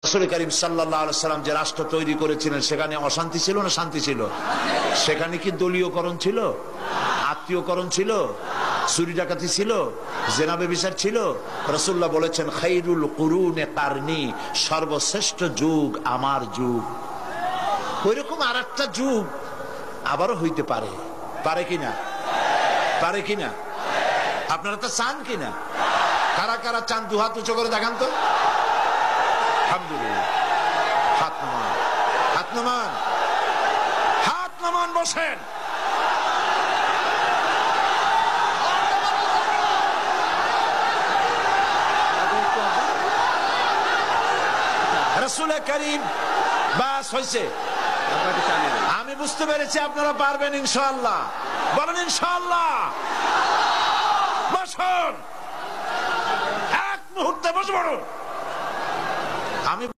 রাসূল করিম সাল্লাল্লাহু আলাইহি ওয়াসাল্লাম যে রাষ্ট্র তৈরি করেছিলেন সেখানে অশান্তি ছিল না শান্তি ছিল? সেখানে কি দলীয়করণ ছিল, আত্মীয়করণ ছিল, চুরি ডাকাতি ছিল, জেনা ব্যভিচার ছিল? রাসূলুল্লাহ বলেছেন খায়রুল কুরুনে কারনি, সর্বশ্রেষ্ঠ যুগ আমার যুগ। ওইরকম আরেকটা যুগ আবারও হইতে পারে, পারে কিনা? পারে কিনা? আপনারা তো চান কিনা? কারা কারা চান দুহাত উঁচু করে দেখান তো। আলহামদুলিল্লাহ, হাত নামান, হাত নামান, হাত নামান, বসেন। রাসূল করিম, বাস হয়েছে, আমি বুঝতে পেরেছি আপনারা পারবেন ইনশাআল্লাহ। বলেন ইনশাআল্লাহ। বসুন, এক মুহূর্তে বসবো। আমি